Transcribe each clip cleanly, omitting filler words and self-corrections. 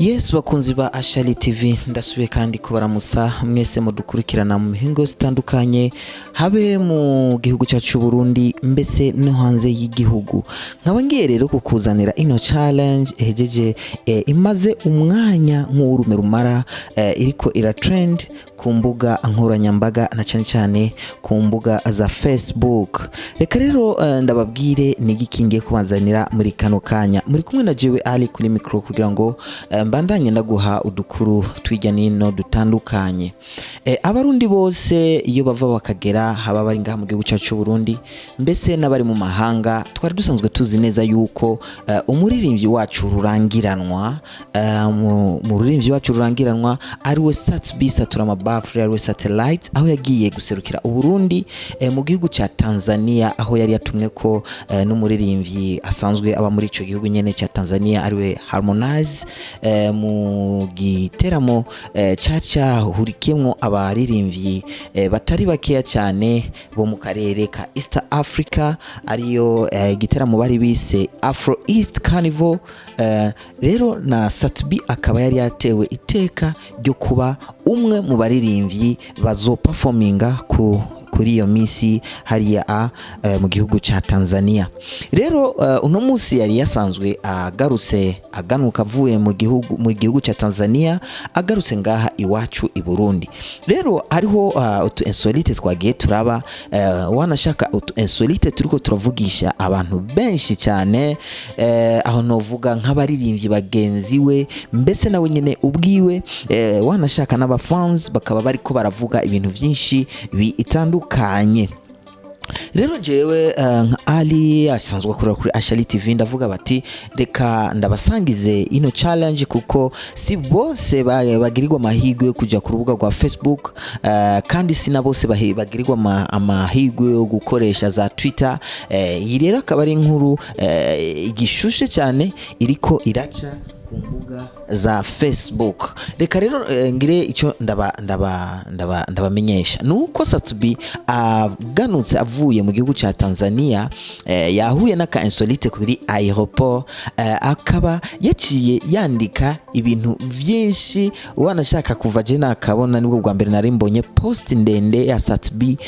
Yes, bakunzi ba Ashali TV ndasubiye kandi kubaramusa mwese mudukurikirana mu mihingo zitandukanye habe mu gihugu cyacu Burundi mbese no hanze y'igihugu. Nkaba ngiye rero kukuzanira ino challenge ehejeje imaze umwanya nk'urume rumara iriko ira trend ku mbuga nkoranyambaga na cyane cyane ku mbuga za Facebook. Reka rero ndababwire nigikingiye kubazanira muri kano kanya. Muri kumwe na jewe Ali kuri micro kugira ngo mbandanye ndaguha udukuru twijya nino dutandukanye. Abarundi bose iyo bava bakagera haba bari ngaha mu gihugu cyacu Burundi mbese n'abari mu mahanga twari dusanzwe tuzi neza yuko umuririmbyi wacu rurangiranwa mu rurimbyi wacu rurangiranwa ari we Satbisa turamabafre ari we Satellite aho yagiye guserukira Uburundi mu gihugu cya Tanzania aho yari yatumwe ko n'umuririmbyi asanzwe aba muri ico gihugu nyene cya Tanzania ari we Harmonize mu giteramo caca hurikemwo abaririmbyi batari bakeya cyane bo mu karere ka East Africa ariyo giteramo bari bise Afro East Carnival. Rero na Satbi akaba yari yatewe iteka ryo kuba umwe mu baririmbyi bazo performinga kuri iyo misi hariya mu gihugu cya Tanzania. Rero uno musi yari yasanzwe agarutse aganuka avuye mu gihugu cya Tanzania agarutse ngaha iwacu i Burundi. Rero hariho utu insolite twagiye turaba wanashaka utu insolite turiko turavugisha abantu benshi cyane aho novuga nk'abaririmbyi bagenzi we mbese nawe nyene ubwiwe wanashaka n'abafans bakaba bariko baravuga ibintu byinshi bitandukanye. Rero jewe Ali asanzwe akora kuri Ashali TV ndavuga bati reka ndabasangize ino challenge kuko si bose bagirirwa amahigwe yo kuja ku rubuga rwa Facebook kandi sina bose bagirirwa amahigwe yo gukoresha za Twitter. Iyi rero akaba ari inkuru igishushe cyane iriko iraca ku mbuga za Facebook. Reka rero ngire icyo ndabamenyesha nuko Satbi aganutse avuye mu gihugu cya Tanzania yahuye n'aka insolite kuri aeroport akaba yaciye yandika ibintu byinshi wanashaka kuva je nakabona nibwo bwa mbere nari mbonye post ndende ya Satbi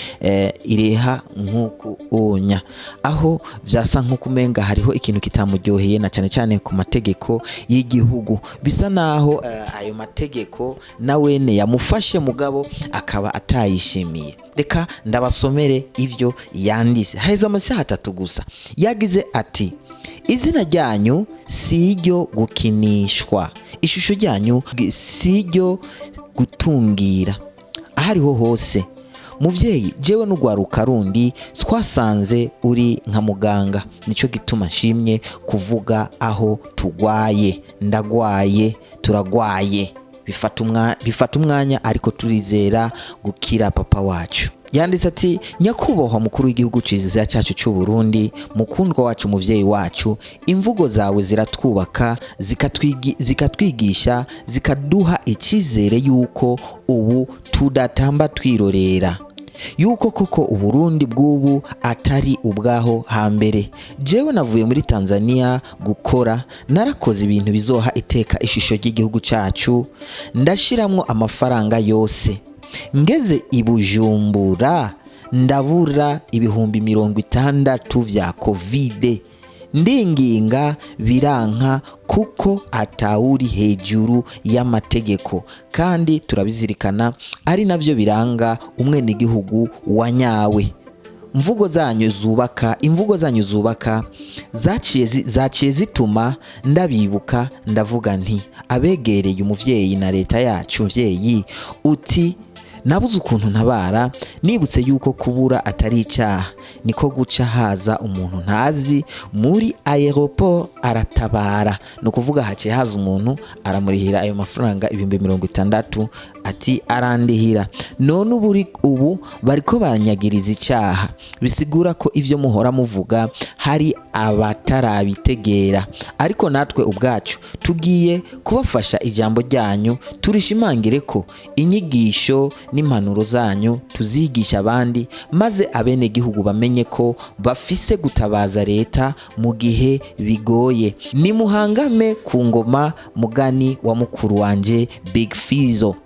ireha nkuko onya aho byasa nkukumenga hariho ikintu kitamuryoheye na cyane cyane ku mategeko y'igihugu bisa naho ayo mategeko nawene yamufashe mugabo akaba atayishimiye. Reka ndabasomere ivyo yandise haiza amasaha 3 gusa. Yagize ati izina ryanyu siryo gukinishwa, ishusho ryanyu siryo gutungira ahariho hose. Muvyeyi jewe n'ugwaruka rundi twasanze uri nka muganga nico gituma nshimye kuvuga aho tugwaye ndagwaye turagwaye bifata umwanya ariko turizera gukira papa wacu. Yanditse ati nyakubahwa mukuru w'igihugu ciza cyacu cy'u Burundi mukundwa wacu muvyeyi wacu imvugo zawe ziratwubaka zikatwigisha zikaduha ikizere yuko ubu tudatamba twirorera yuko koko Uburundi bw'ubu atari ubwaho hambere. Jewe navuye muri Tanzania gukora narakoze ibintu bizoha iteka ishusho ry'igihugu cyacu ndashiramwo amafaranga yose ngeze ibujumbura ndabura ibihumbi 60 vya covid ndinginga biranka kuko atawuri hejuru y'amategeko kandi turabizirikana ari navyo biranga umwene gihugu wanyawe. Imvugo zanyu zubaka zaciye zituma ndabibuka ndavuga nti abegereye umuvyeyi na leta yacu mvyeyi uti nabuze ukuntu ntabara nibutse yuko kubura atari icyaha niko guca haza umuntu ntazi muri aeroport aratabara no kuvuga haciye haza umuntu aramurihira ayo mafaranga 60 ati arandihira none ubu bariko baranyagiriza icyaha bisigura ko ivyo muhora muvuga hari abatarabitegera, ariko natwe ubwacu tugiye kubafasha ijambo ryanyu, turishimangire ko inyigisho n'impanuro zanyu tuzigisha abandi, maze abene gihugu bamenye ko bafise gutabaza leta mu gihe bigoye. Nimuhangame ku ngoma mugani wa mukuru wanje Big Fizo.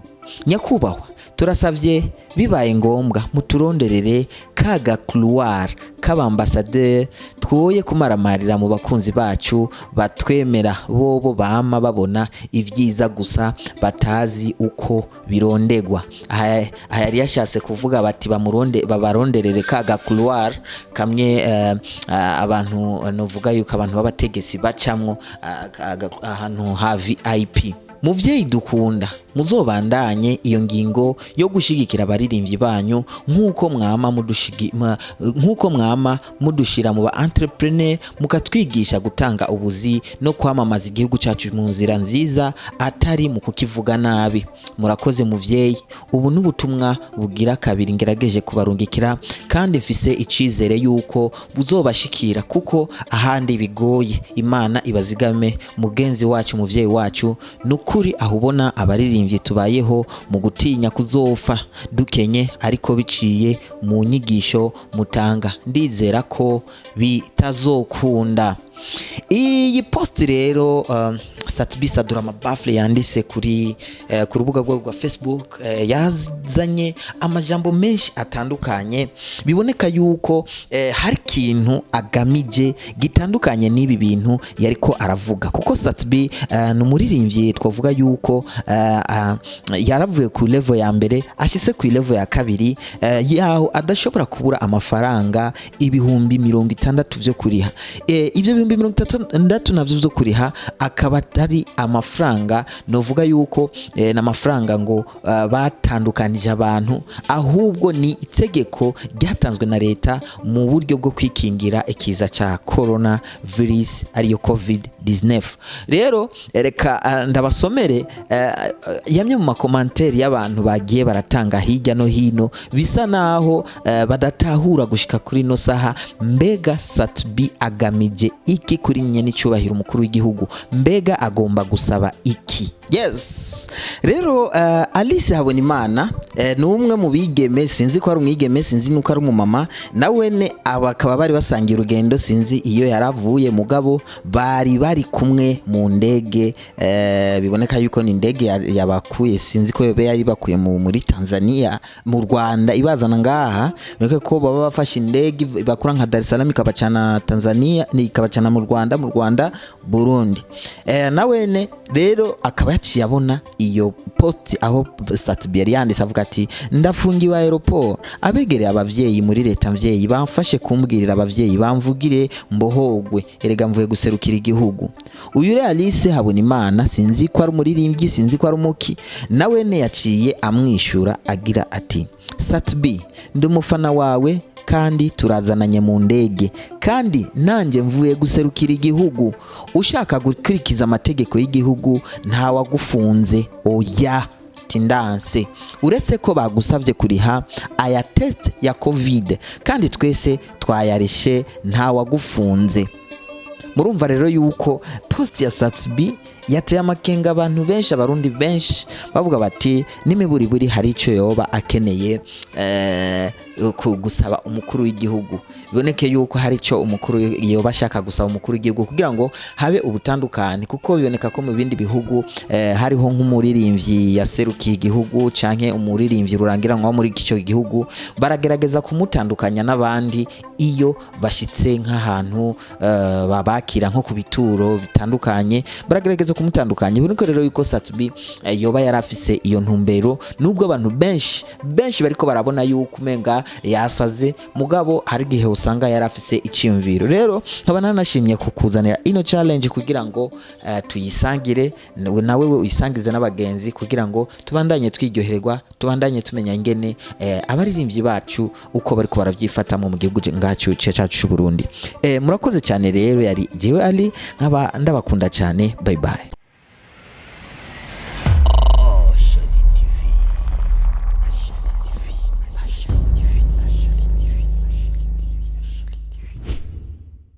Nyakubahwa, turasavye bibaye ngombwa muturonderere kaga couloir k'abambasaderi twoye kumaramarira mu bakunzi bacu batwemera, bobo bama babona ivyiza gusa batazi uko birondegwa. Aha yari yashatse kuvuga bati babaronderere kaga couloir kamwe abantu novuga yuko abantu b'abategesi bacamwo ahantu ha VIP. Muvyeyi dukunda, muzobandanye iyo ngingo yo gushigikira abaririmbyi banyu nkuko mwama mudushira mu ba entrepreneur, mukatwigisha gutanga ubuzi no kwamamaza igihugu cyacu mu nzira nziza atari mu kukivuga nabi. Murakoze muvyeyi, ubu n'ubutumwa bugira kabiri ngerageje kubarungikira, kandi mfise icizere yuko buzobashikira kuko ahandi bigoye. Imana ibazigame mugenzi wacu, muvyeyi wacu, nukuri ahubona abaririmbyi tubayeho mu gutinya kuzopfa dukenye, ariko biciye mu nyigisho mutanga ndizera ko bitazokunda. Iyi post rero Satbisa Durama Bafle yandise kuri ku rubuga rwa Facebook yazanye amajambo menshi atandukanye, biboneka yuko hari kintu agamije gitandukanye n'ibi bintu yariko aravuga, kuko Satbi n'umuririmbyi twavuga yuko yaravuye ku level ya mbere ashise ku level ya kabiri, yaho adashobora kubura amafaranga ibihumbi 60 byo kuriha. Ivyo bihumbi 60 navyo byo kuriha akaba ari amafaranga novuga yuko n'amafaranga ngo batandukanije abantu, ahubwo ni itegeko ryatanzwe na leta mu buryo bwo kwikingira ikiza ca corona virus ariyo COVID-19. Rero reka ndabasomere yamye mu makomantere y'abantu bagiye baratanga hirya no hino, bisa naho badatahura gushika kuri no saha mbega Satbi agamije iki kuri nyene cyubahiro umukuru w'igihugu, mbega agomba gusaba iki? Yes, rero Alice Habonimana n'umwe mu bigeme, sinzi ko ari umwigeme, sinzi nuko ari umumama, nawene abakaba bari basangiye urugendo, sinzi iyo yaravuye, mugabo bari kumwe mu ndege, biboneka yuko ni ndege yabakuye, sinzi ko yobe yari bakuye muri Tanzania mu Rwanda ibazana ngaha, niko ko baba bafashe indege bakura nka Dar es Salaam ikabacana Tanzania ikabacana mu Rwanda Burundi. Nawene rero akaba yaciye abona iyo post aho Satbi yari yanditse avuga ati ndafungiwe aeroport, abegereye abavyeyi muri leta mvyeyi bamfashe kumbwirira abavyeyi bamvugire mbohogwe, erega mvuye guserukira igihugu. Uyu re Alice Habonimana sinzi ko ari umuririmbyi, sinzi ko ari umuki, nawene yaciye amwishura agira ati Satbi ndi umufana wawe kandi turazananye mu ndege, kandi nanje mvuye guserukira igihugu, ushaka gukurikiza amategeko y'igihugu nta wagufunze, oya tindanse, uretse ko bagusavye kuriha aya test ya COVID kandi twese twayarishe nta wagufunze. Murumva rero yuko post ya Satbi yateye amakenga abantu benshi, abarundi benshi bavuga bati n'imiburiburi hari ico yoba akeneye gusaba umukuru w'igihugu. Biboneke yuko hari ico umukuru yoba ashaka gusaba umukuru w'igihugu kugira ngo habe ubutandukane, kuko biboneka ko mu bindi bihugu hariho nk'umuririmbyi yaserukiye igihugu canke umuririmbyi rurangiranwa muri ico gihugu, baragerageza kumutandukanya n'abandi iyo bashitse nk'ahantu babakira nko ku bituro bitandukanye, baragerageza kumutandukanya. Biboneka rero yuko Satbi yoba yarafise iyo ntumbero, nubwo abantu benshi bariko barabona yuko umenga yasaze, mugabo hari gihe usanga yarafise iciyumviro. Rero nkaba nanashimye kukuzanira ino challenge kugira ngo tuyisangire nawe uyisangize n'abagenzi, kugira ngo tubandanye twiryoherwa, tubandanye tumenya ingene abaririmbyi bacu uko bariko baravyifata mu gihugu ngacu cyacu cy'u Burundi. Murakoze cyane rero, yari jewe Ali nkaba ndabakunda cyane, bye bye.